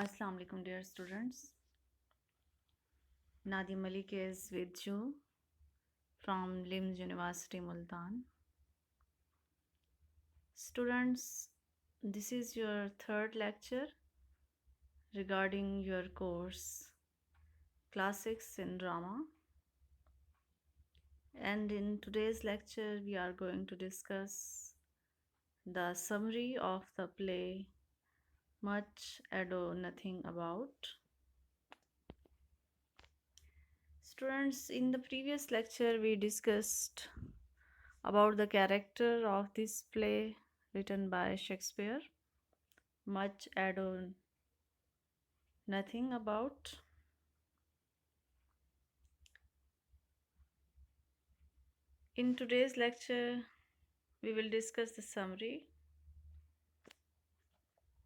Assalamu alaikum, dear students. Nadia Malik is with you from LIMS University, Multan. Students, this is your third lecture regarding your course Classics in Drama. And in today's lecture, we are going to discuss the summary of the play Much Ado Nothing About. Students, in the previous lecture, we discussed about the character of this play written by Shakespeare, Much Ado Nothing About. In today's lecture, we will discuss the summary.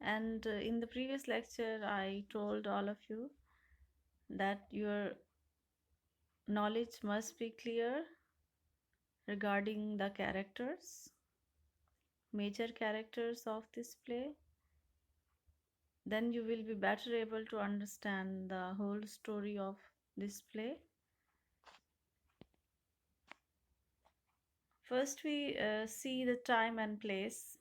And in the previous lecture, I told all of you that your knowledge must be clear regarding the characters, major characters of this play. Then you will be better able to understand the whole story of this play. First, we see the time and place.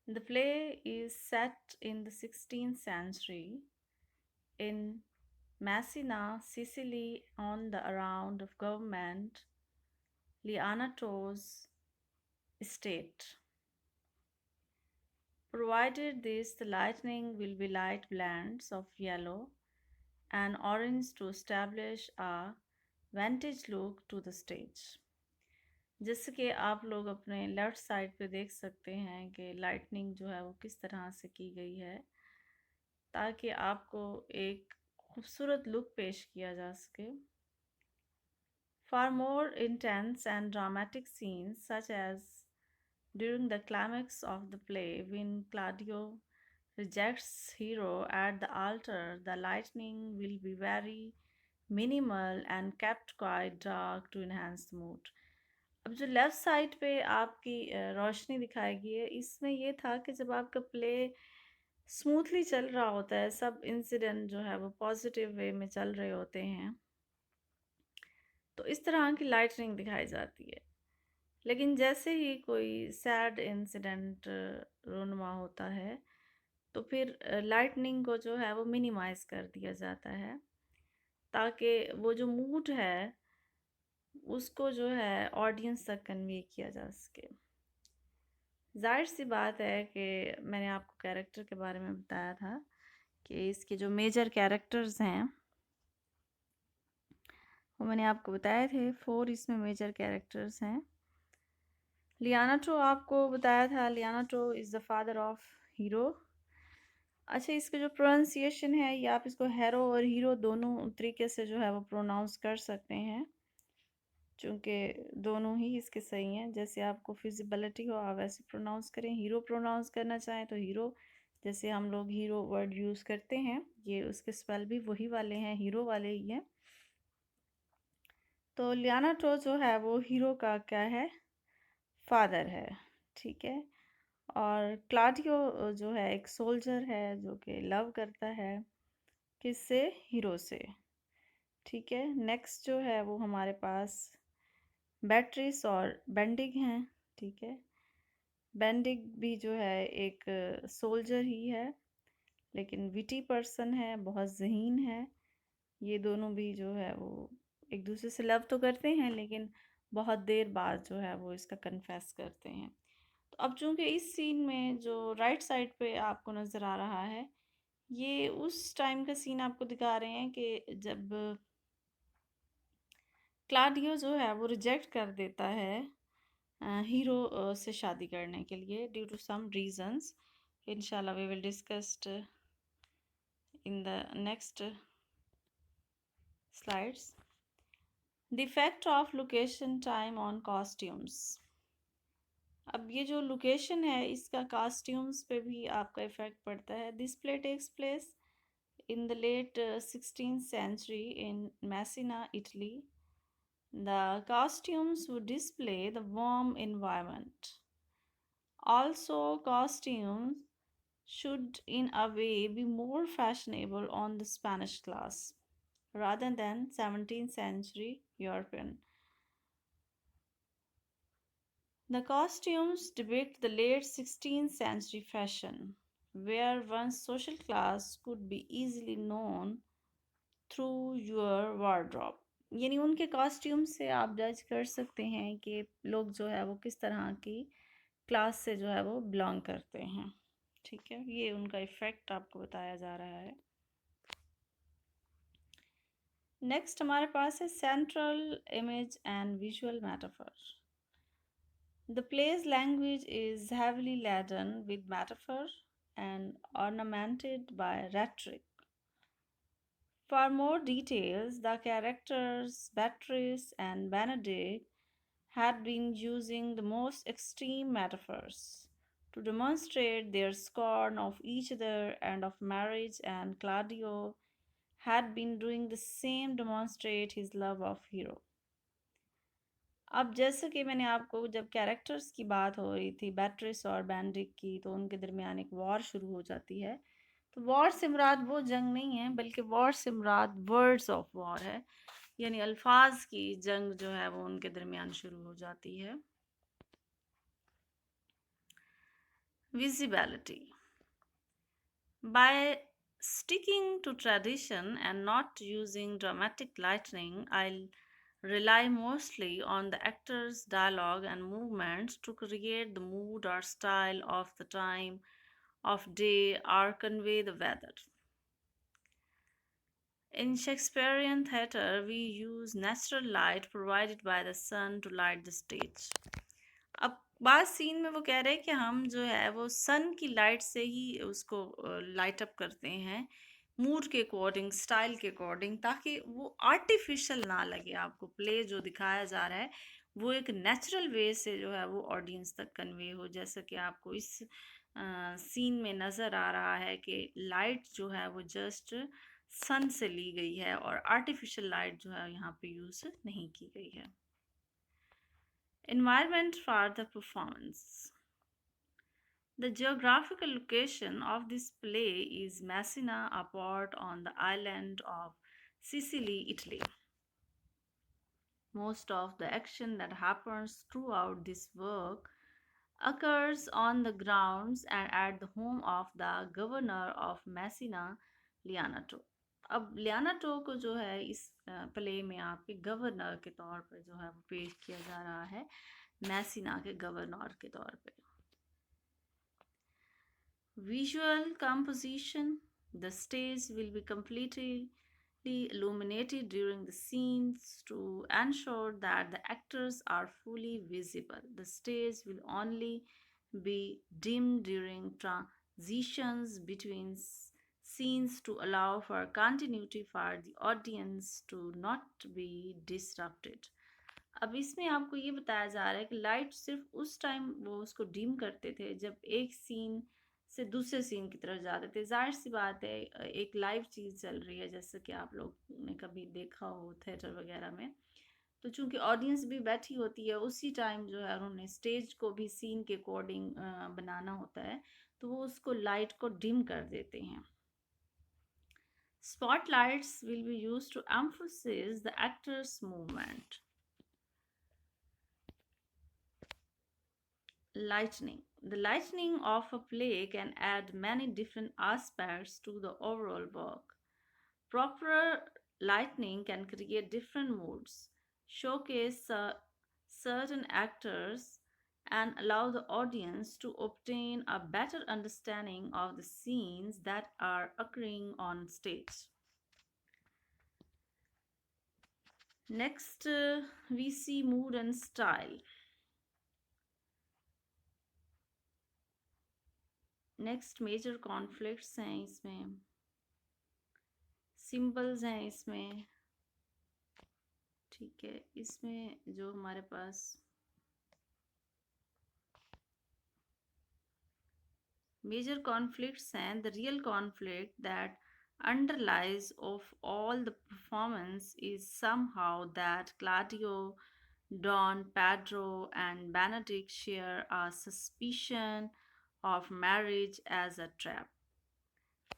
The play is set in the 16th century in Messina, Sicily, on the around of government Leonato's estate. Provided this, the lighting will be light blends of yellow and orange to establish a vantage look to the stage. जैसे कि आप लोग अपने left side पे देख सकते हैं कि लाइटनिंग जो है वो किस तरह से की गई है ताकि आपको एक खूबसूरत लुक पेश किया जा सके. Far more intense and dramatic scenes, such as during the climax of the play when Claudio rejects hero at the altar, the lighting will be very minimal and kept quite dark to enhance the mood. अब जो left side पे आपकी रोशनी दिखाई गई है, इसमें ये था कि जब आपका प्ले स्मूथली चल रहा होता है, सब इंसिडेंट जो है वो पॉजिटिव वे में चल रहे होते हैं, तो इस तरह की लाइटनिंग दिखाई जाती है. लेकिन जैसे ही कोई सैड इंसिडेंट रोनुमा होता है, तो फिर लाइटनिंग को जो है वो मिनिमाइज़ कर दिया जाता है ताकि वो जो मूड है उसको जो है ऑडियंस तक कन्वे किया जा सके. ज़ाहिर सी बात है कि मैंने आपको कैरेक्टर के बारे में बताया था कि इसके जो मेजर कैरेक्टर्स हैं वो मैंने आपको बताए थे. 4 इसमें मेजर कैरेक्टर्स हैं. लियानाटो आपको बताया था, Leonato is the father of Hero. अच्छा, इसका जो प्रोनाउंसिएशन है ये आप इसको हैरो और हीरो दोनों तरीके से जो है वो प्रोनाउंस कर सकते हैं, चूँकि दोनों ही इसके सही हैं. जैसे आपको फिजिबिलिटी हो आप वैसे प्रोनाउंस करें. हीरो प्रोनाउंस करना चाहें तो हीरो, जैसे हम लोग हीरो वर्ड यूज़ करते हैं, ये उसके स्पेल भी वही वाले हैं, हीरो वाले ही हैं. तो लियानाटो जो है वो हीरो का क्या है, फादर है. ठीक है. और क्लाडियो जो है एक सोल्जर है जो कि लव करता है किससे, हीरो से. ठीक है. नेक्स्ट जो है वो हमारे पास बैट्रिस और बेंडिग हैं. ठीक है. बेंडिग भी जो है एक सोल्जर ही है लेकिन विटी पर्सन है, बहुत ज़हीन है. ये दोनों भी जो है वो एक दूसरे से लव तो करते हैं लेकिन बहुत देर बाद जो है वो इसका कन्फेस करते हैं. तो अब चूँकि इस सीन में जो राइट साइड पे आपको नज़र आ रहा है, ये उस टाइम का सीन आपको दिखा रहे हैं कि जब क्लाडियो जो है वो रिजेक्ट कर देता है हीरो से शादी करने के लिए ड्यू टू सम रीजंस. इंशाल्लाह we will discussed in the next slides. The effect of location time on costumes. अब ये जो लोकेशन है इसका कॉस्ट्यूम्स पे भी आपका इफ़ेक्ट पड़ता है. This play takes place in the late 16th century in Messina, Italy. The costumes would display the warm environment. Also, costumes should, in a way, be more fashionable on the Spanish class rather than 17th century European. The costumes depict the late 16th century fashion, where one's social class could be easily known through your wardrobe. यानी उनके costume से आप जज कर सकते हैं कि लोग जो है वो किस तरह की क्लास से जो है वो बिलोंग करते हैं। ठीक है, ये उनका इफ़ेक्ट आपको बताया जा रहा है। नेक्स्ट हमारे पास है central image and visual metaphor. The play's language is heavily laden with metaphor and ornamented by rhetoric. For more details, the characters Beatrice and Benedict had been using the most extreme metaphors to demonstrate their scorn of each other and of marriage, and Claudio had been doing the same to demonstrate his love of Hero. अब जैसे कि मैंने आपको जब characters की बात हो रही थी बैट्रिस और बैंडिक की, तो उनके दरमियान एक वॉर शुरू हो जाती है। तो वॉर से मुराद वो जंग नहीं है, बल्कि वॉर से मुराद वर्ड्स ऑफ वॉर है, यानी अल्फाज की जंग जो है वो उनके दरमियान शुरू हो जाती है। Visibility. By sticking to tradition and not using dramatic lightning, I'll rely mostly on the actor's dialogue and movements to create the mood or style of the time of day or convey the weather. In Shakespearean theatre, we use natural light provided by the sun to light the stage. अब बाद scene में वो कह रहे हैं कि हम जो है वो सन की लाइट से ही उसको लाइट अप करते हैं, मूड के अकॉर्डिंग, स्टाइल के अकॉर्डिंग, ताकि वो आर्टिफिशियल ना लगे। आपको प्ले जो दिखाया जा रहा है वो एक नेचुरल वे से जो है वो ऑडियंस तक कन्वे हो, जैसा कि आपको इस सीन में नज़र आ रहा है कि लाइट जो है वो जस्ट सन से ली गई है और आर्टिफिशियल लाइट जो है यहाँ पे यूज़ नहीं की गई है। Environment for the performance. The geographical location of this play is Messina, a port on the island of Sicily, Italy. Most of the action that happens throughout this work occurs on the grounds and at the home of the governor of Messina, Leonato. अब लियानाटो को जो है इस play में आपके governor के तौर पर जो है वो पेश किया जा रहा है, मैसिना के गवर्नर के तौर पे। Visual composition. The stage will be completely illuminated during the scenes to ensure that the actors are fully visible. The stage will only be dimmed during transitions between scenes to allow for continuity for the audience to not be disrupted. अब इसमें आपको ये बताया जा रहा है कि light सिर्फ उस टाइम वो उसको डिम करते थे जब एक सीन से दूसरे सीन की तरफ जाते थे। जाहिर सी बात है, एक लाइव चीज़ चल रही है, जैसे कि आप लोग ने कभी देखा हो थिएटर वगैरह में। तो चूंकि ऑडियंस भी बैठी होती है, उसी टाइम जो है उन्होंने स्टेज को भी सीन के अकॉर्डिंग बनाना होता है, तो वो उसको लाइट को डिम कर देते हैं। Spotlights will be used to emphasize the actor's movement. Lightning. The lightning of a play can add many different aspects to the overall work. Proper lighting can create different moods, showcase certain actors, and allow the audience to obtain a better understanding of the scenes that are occurring on stage. Next, we see mood and style. Next major conflicts हैं इसमें, symbols हैं इसमें। ठीक है, इसमें जो हमारे पास major conflicts हैं, the real conflict that underlies of all the performance is somehow that Claudio, Don, Pedro, and Benedict share a suspicion of marriage as a trap.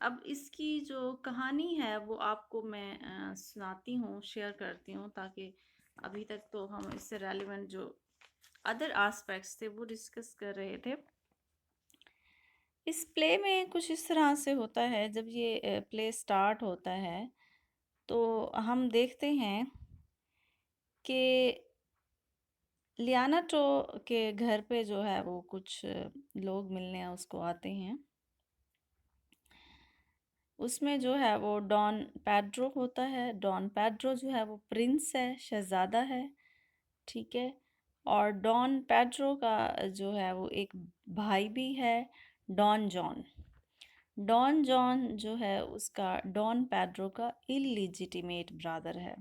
अब इसकी जो कहानी है वो आपको मैं सुनाती हूँ, शेयर करती हूँ, ताकि अभी तक तो हम इससे रेलिवेंट जो अदर एस्पेक्ट्स थे वो डिस्कस कर रहे थे। इस प्ले में कुछ इस तरह से होता है, जब ये प्ले स्टार्ट होता है तो हम देखते हैं कि लियाना टो के घर पे जो है वो कुछ लोग मिलने उसको आते हैं। उसमें जो है वो डॉन पेड्रो होता है। डॉन पेड्रो जो है वो प्रिंस है, शहज़ादा है, ठीक है। और डॉन पेड्रो का जो है वो एक भाई भी है, डॉन जॉन। डॉन जॉन जो है उसका डॉन पेड्रो का इलिजिटिमेट ब्रदर है।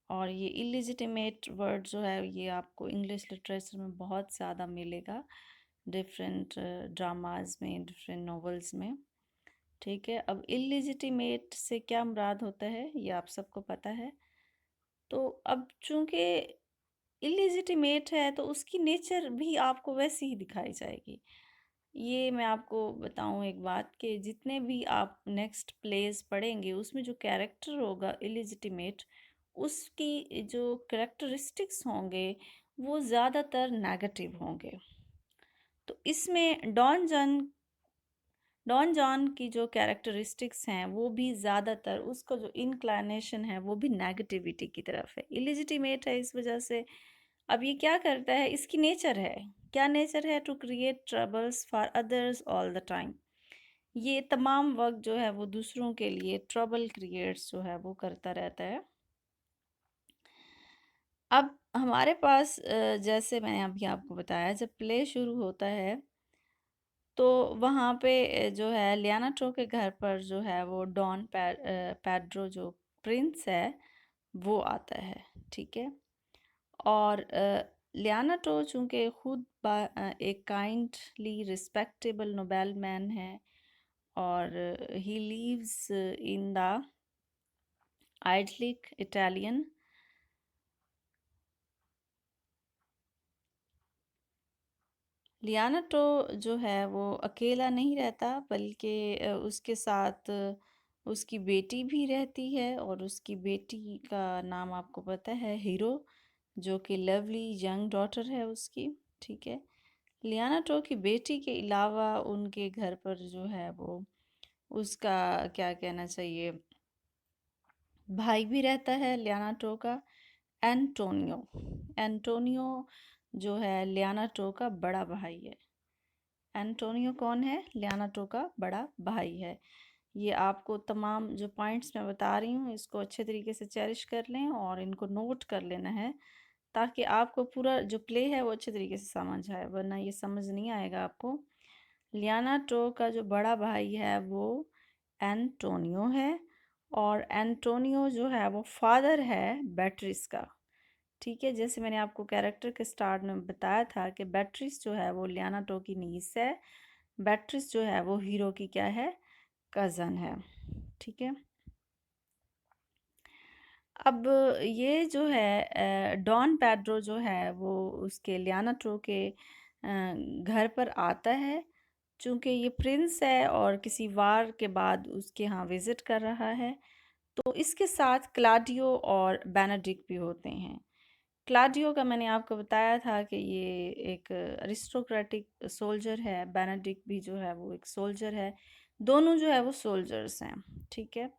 और ये इलिजिटिमेट वर्ड जो है ये आपको इंग्लिश लिटरेचर में बहुत ज़्यादा मिलेगा, डिफरेंट ड्रामाज में, डिफरेंट नॉवेल्स में, ठीक है। अब इलिजिटिमेट से क्या मुराद होता है ये आप सबको पता है। तो अब चूंकि इलिजिटिमेट है तो उसकी नेचर भी आपको वैसी ही दिखाई जाएगी। ये मैं आपको बताऊं एक बात कि जितने भी आप नेक्स्ट प्लेस पढ़ेंगे उसमें जो कैरेक्टर होगा इलिजिटिमेट, उसकी जो करेक्टरिस्टिक्स होंगे वो ज़्यादातर नेगेटिव होंगे। तो इसमें डॉन जॉन की जो कैरेक्टरिस्टिक्स हैं वो भी ज़्यादातर, उसका जो इनक्लानेशन है वो भी नेगेटिविटी की तरफ है। इलिजिटिमेट है इस वजह से। अब ये क्या करता है, इसकी नेचर है, क्या नेचर है, to create troubles for others all the time. ये तमाम वक्त जो है वो दूसरों के लिए ट्रबल क्रिएट्स जो है वो करता रहता है। अब हमारे पास जैसे मैंने अभी आपको बताया, जब प्ले शुरू होता है तो वहाँ पे जो है लियाना ट्रो के घर पर जो है वो डॉन पेड्रो जो प्रिंस है वो आता है, ठीक है। और लियाना ट्रो चूँकि खुद एक काइंडली रिस्पेक्टेबल नोबेल मैन है और he lives in the idyllic Italian, Leonato जो है वो अकेला नहीं रहता, बल्कि उसके साथ उसकी बेटी भी रहती है। और उसकी बेटी का नाम आपको पता है, हीरो, जो कि लवली यंग डॉटर है उसकी, ठीक है। लियाना टो की बेटी के अलावा उनके घर पर जो है वो उसका क्या कहना चाहिए, भाई भी रहता है लियाना टो का, एंटोनियो। एंटोनियो जो है लियाना टो का बड़ा भाई है। एंटोनियो कौन है, लियाना टो का बड़ा भाई है। ये आपको तमाम जो पॉइंट्स मैं बता रही हूँ इसको अच्छे तरीके से चेरिश कर लें और इनको नोट कर लेना है, ताकि आपको पूरा जो प्ले है वो अच्छे तरीके से समझ आए, वरना ये समझ नहीं आएगा आपको। लियाना टो का जो बड़ा भाई है वो एंटोनियो है, और एंटोनियो जो है वो फादर है बेट्रिस का, ठीक है। जैसे मैंने आपको कैरेक्टर के स्टार्ट में बताया था कि बेट्रिस जो है वो लियाना टो की नीस है। बेट्रिस जो है वो हीरो की क्या है, कज़न है, ठीक है। अब ये जो है डॉन पेड्रो जो है वो उसके लियाना टो के घर पर आता है, चूँकि ये प्रिंस है और किसी वार के बाद उसके यहाँ विज़िट कर रहा है। तो इसके साथ क्लाडियो और बेनेडिक्ट भी होते हैं। क्लाडियो का मैंने आपको बताया था कि ये एक अरिस्टोक्रेटिक सोल्जर है, बेनेडिक्ट भी जो है वो एक सोल्जर है, दोनों जो है वो सोल्जर्स हैं, ठीक है।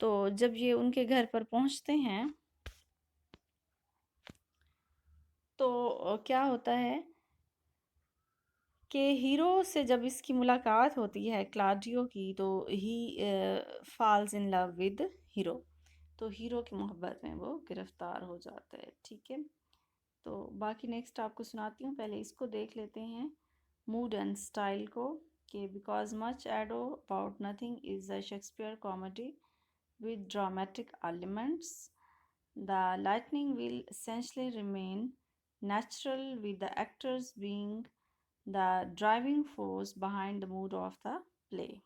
तो जब ये उनके घर पर पहुंचते हैं तो क्या होता है कि हीरो से जब इसकी मुलाकात होती है क्लाडियो की, तो he falls in love with Hero. तो हीरो की मोहब्बत में वो गिरफ्तार हो जाता है, ठीक है। तो बाकी नेक्स्ट आपको सुनाती हूँ, पहले इसको देख लेते हैं मूड एंड स्टाइल को, कि because much ado about nothing is a Shakespeare comedy with dramatic elements. The lightning will essentially remain natural, with the actors being the driving force behind the mood of the play.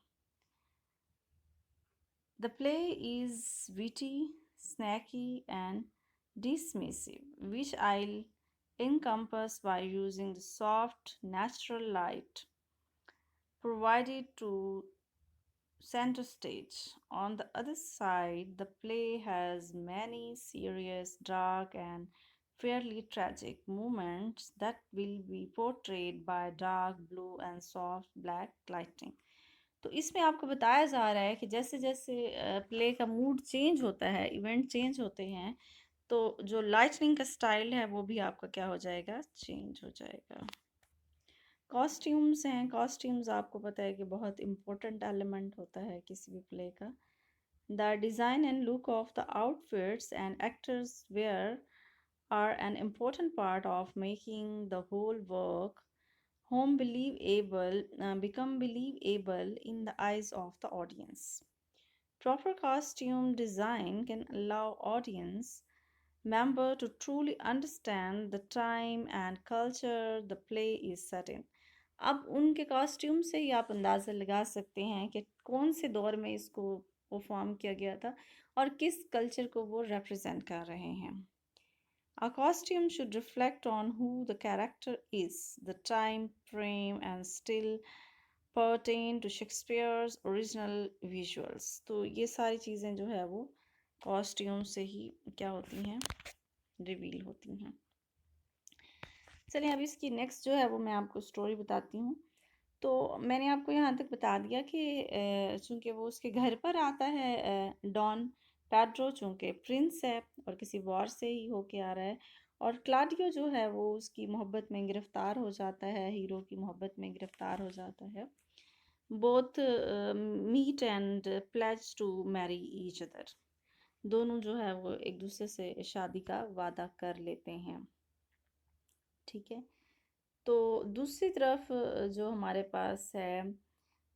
The play is witty, snacky, and dismissive, which I'll encompass by using the soft, natural light provided to center stage. On the other side, the play has many serious, dark, and fairly tragic moments that will be portrayed by dark blue and soft black lighting. तो इसमें आपको बताया जा रहा है कि जैसे जैसे प्ले का मूड चेंज होता है, इवेंट चेंज होते हैं, तो जो लाइटनिंग का स्टाइल है वो भी आपका क्या हो जाएगा, चेंज हो जाएगा। कॉस्ट्यूम्स हैं, कॉस्ट्यूम्स आपको पता है कि बहुत इम्पोर्टेंट एलिमेंट होता है किसी भी प्ले का। The design and look of the outfits and actors wear are an important part of making the whole work become believable in the eyes of the audience. Proper costume design can allow audience member to truly understand the time and culture the play is set in. अब उनके costume से ही आप अंदाज़ा लगा सकते हैं कि कौन से दौर में इसको परफॉर्म किया गया था और किस कल्चर को वो रिप्रेजेंट कर रहे हैं। A costume should reflect on who the character is, the time frame, and still pertain to Shakespeare's original visuals. तो ये सारी चीज़ें जो है वो कॉस्ट्यूम से ही क्या होती हैं, रिवील होती हैं। चलिए अब इसकी नेक्स्ट जो है वो मैं आपको स्टोरी बताती हूँ। तो मैंने आपको यहाँ तक बता दिया कि चूँकि वो उसके घर पर आता है, डॉन पैड्रो चूँकि प्रिंस है और किसी वॉर से ही होके आ रहा है, और क्लाडियो जो है वो उसकी मोहब्बत में गिरफ़्तार हो जाता है, हीरो की मोहब्बत में गिरफ़्तार हो जाता है। Both meet and pledge to marry each other. दोनों जो है वो एक दूसरे से शादी का वादा कर लेते हैं। ठीक है, तो दूसरी तरफ जो हमारे पास है,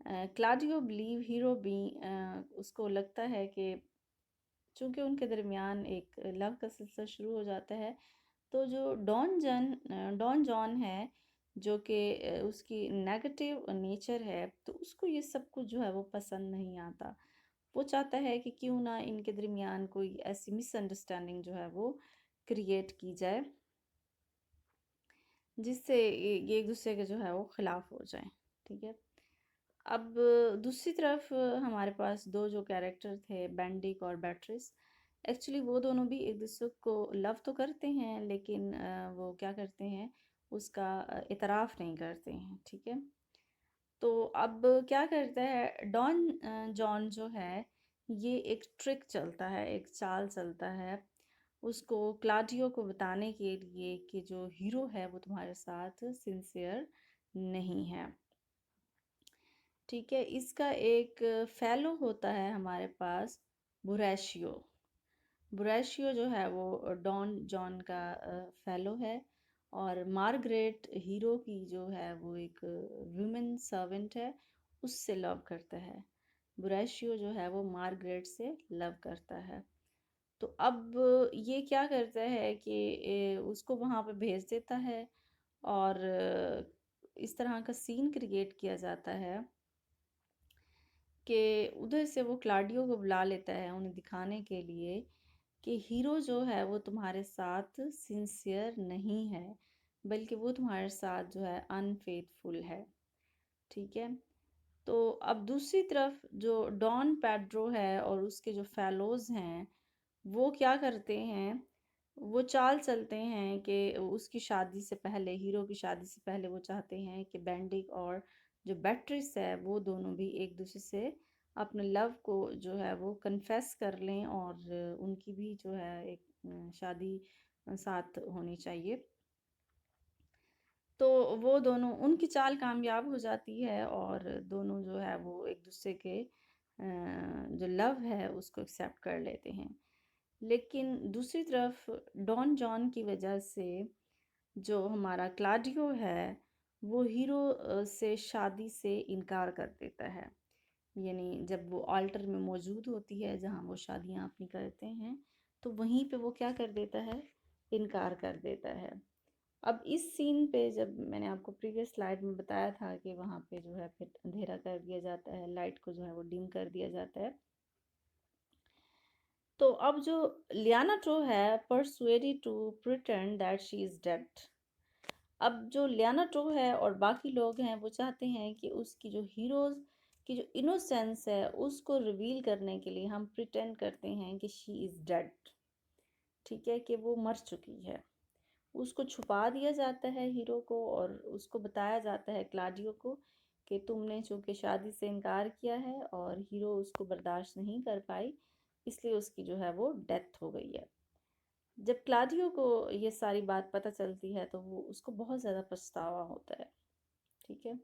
क्लाडियो बिलीव हीरो भी, उसको लगता है कि चूँकि उनके दरमियान एक लव का सिलसिला शुरू हो जाता है, तो जो डॉन जॉन है, जो कि उसकी नेगेटिव नेचर है, तो उसको ये सब कुछ जो है वो पसंद नहीं आता। वो चाहता है कि क्यों ना इनके दरमियान कोई ऐसी मिसअंडरस्टैंडिंग जो है वो क्रिएट की जाए जिससे ये एक दूसरे के जो है वो ख़िलाफ़ हो जाएं। ठीक है, अब दूसरी तरफ हमारे पास दो जो कैरेक्टर थे, बेंडिक और बैट्रिस, एक्चुअली वो दोनों भी एक दूसरे को लव तो करते हैं, लेकिन वो क्या करते हैं, उसका इतराफ़ नहीं करते हैं। ठीक है, तो अब क्या करता है डॉन जॉन जो है, ये एक ट्रिक चलता है, एक चाल चलता है उसको क्लाडियो को बताने के लिए कि जो हीरो है वो तुम्हारे साथ सिंसियर नहीं है। ठीक है, इसका एक फेलो होता है हमारे पास, बुरैशियो। बुरैशियो जो है वो डॉन जॉन का फेलो है, और मार्गरेट हीरो की जो है वो एक वुमेन सर्वेंट है, उससे लव करता है। बुरैशियो जो है वो मार्गरेट से लव करता है। तो अब ये क्या करता है कि उसको वहाँ पे भेज देता है, और इस तरह का सीन क्रिएट किया जाता है कि उधर से वो क्लाडियो को बुला लेता है उन्हें दिखाने के लिए कि हीरो जो है वो तुम्हारे साथ सिंसियर नहीं है, बल्कि वो तुम्हारे साथ जो है अनफेथफुल है। ठीक है, तो अब दूसरी तरफ जो डॉन पैड्रो है और उसके जो फेलोज़ हैं, वो क्या करते हैं, वो चाल चलते हैं कि उसकी शादी से पहले, हीरो की शादी से पहले वो चाहते हैं कि बेंडिक और जो बैट्रिस है वो दोनों भी एक दूसरे से अपने लव को जो है वो कन्फेस कर लें, और उनकी भी जो है एक शादी साथ होनी चाहिए। तो वो दोनों, उनकी चाल कामयाब हो जाती है और दोनों जो है वो एक दूसरे के जो लव है उसको एक्सेप्ट कर लेते हैं। लेकिन दूसरी तरफ डॉन जॉन की वजह से जो हमारा क्लाडियो है वो हीरो से शादी से इनकार कर देता है। यानी जब वो ऑल्टर में मौजूद होती है जहाँ वो शादियाँ अपनी करते हैं, तो वहीं पे वो क्या कर देता है, इनकार कर देता है। अब इस सीन पे जब मैंने आपको प्रीवियस स्लाइड में बताया था कि वहाँ पे जो है फिर अंधेरा कर दिया जाता है, लाइट को जो है वो डिम कर दिया जाता है। तो अब जो लियाना ट्रो है, persuaded to pretend that she is dead, अब जो लियाना टो है और बाकी लोग हैं वो चाहते हैं कि उसकी जो हीरोज़ की जो इनोसेंस है उसको रिवील करने के लिए हम प्रिटेंड करते हैं कि शी इज़ डेड, ठीक है, कि वो मर चुकी है। उसको छुपा दिया जाता है हीरो को, और उसको बताया जाता है क्लाडियो को कि तुमने चूँकि शादी से इनकार किया है, और हीरो उसको बर्दाश्त नहीं कर पाई, इसलिए उसकी जो है वो डेथ हो गई है। जब क्लाडियो को ये सारी बात पता चलती है तो वो उसको बहुत ज़्यादा पछतावा होता है, ठीक है।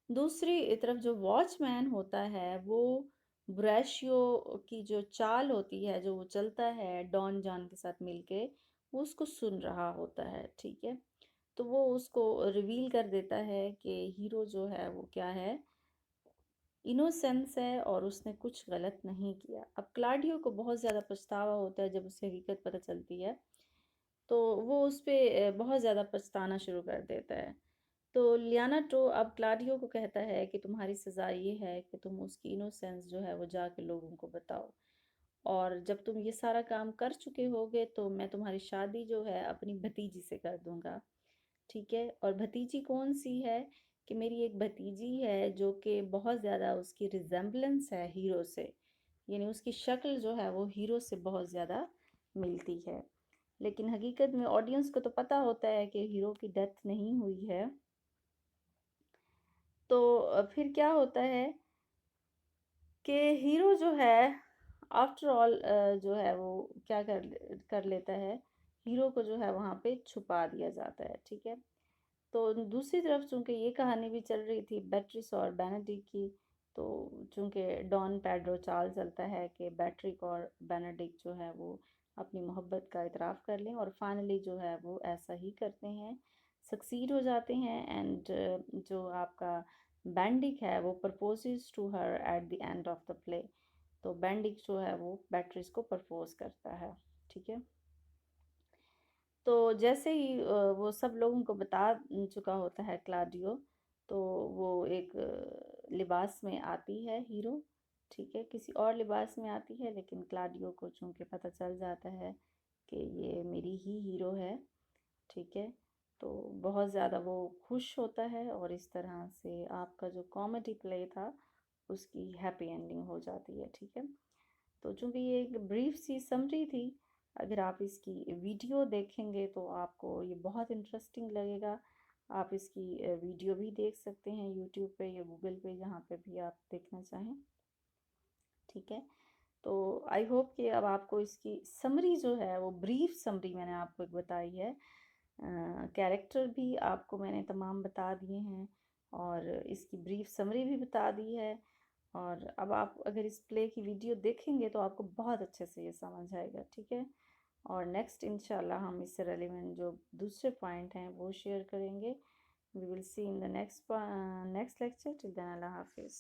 दूसरी तरफ जो वॉचमैन होता है वो ब्रैशियो की जो चाल होती है, जो वो चलता है डॉन जॉन के साथ मिलके, वो उसको सुन रहा होता है, ठीक है। तो वो उसको रिवील कर देता है कि हीरो जो है वो क्या है, इनोसेंस है और उसने कुछ गलत नहीं किया। अब क्लाडियो को बहुत ज़्यादा पछतावा होता है जब उसे हकीकत पता चलती है, तो वो उस पे बहुत ज़्यादा पछताना शुरू कर देता है। तो लियाना टो अब क्लाडियो को कहता है कि तुम्हारी सज़ा ये है कि तुम उसकी इनोसेंस जो है वो जाके लोगों को बताओ, और जब तुम ये सारा काम कर चुके होगे तो मैं तुम्हारी शादी जो है अपनी भतीजी से कर दूंगा, ठीक है। और भतीजी कौन सी है, कि मेरी एक भतीजी है जो कि बहुत ज़्यादा उसकी रिजेम्बलेंस है हीरो से, यानी उसकी शक्ल जो है वो हीरो से बहुत ज़्यादा मिलती है। लेकिन हकीकत में ऑडियंस को तो पता होता है कि हीरो की डेथ नहीं हुई है। तो फिर क्या होता है कि हीरो जो है आफ्टर ऑल जो है वो क्या कर लेता है, हीरो को जो है वहाँ पे छुपा दिया जाता है, ठीक है। तो दूसरी तरफ चूंकि ये कहानी भी चल रही थी बेट्रिस और बेनेडिक्ट की, तो चूंकि डॉन पेड्रो चाल चलता है कि बेट्रिक और बेनेडिक्ट जो है वो अपनी मोहब्बत का इतराफ़ कर लें, और फाइनली जो है वो ऐसा ही करते हैं, सक्सीड हो जाते हैं। एंड जो आपका बेंडिक है वो proposes to her at the end of the play. तो बेंडिक जो है वो बेट्रिस को प्रपोज करता है, ठीक है। तो जैसे ही वो सब लोगों को बता चुका होता है क्लाडियो, तो वो एक लिबास में आती है हीरो, ठीक है, किसी और लिबास में आती है, लेकिन क्लाडियो को चूंकि पता चल जाता है कि ये मेरी ही हीरो है, ठीक है। तो बहुत ज़्यादा वो खुश होता है, और इस तरह से आपका जो कॉमेडी प्ले था उसकी हैप्पी एंडिंग हो जाती है, ठीक है। तो चूँकि ये एक ब्रीफ सी समरी थी, अगर आप इसकी वीडियो देखेंगे तो आपको ये बहुत इंटरेस्टिंग लगेगा। आप इसकी वीडियो भी देख सकते हैं यूट्यूब पे या गूगल पे, जहाँ पे भी आप देखना चाहें, ठीक है। तो आई होप कि अब आपको इसकी समरी जो है वो ब्रीफ समरी मैंने आपको एक बताई है, कैरेक्टर भी आपको मैंने तमाम बता दिए हैं, और इसकी ब्रीफ समरी भी बता दी है। और अब आप अगर इस प्ले की वीडियो देखेंगे तो आपको बहुत अच्छे से ये समझ आएगा, ठीक है। और नेक्स्ट इंशाल्लाह हम इससे रेलिवेंट जो दूसरे पॉइंट हैं वो शेयर करेंगे। We will see in the next next lecture. Till then अल्लाह हाफिज़।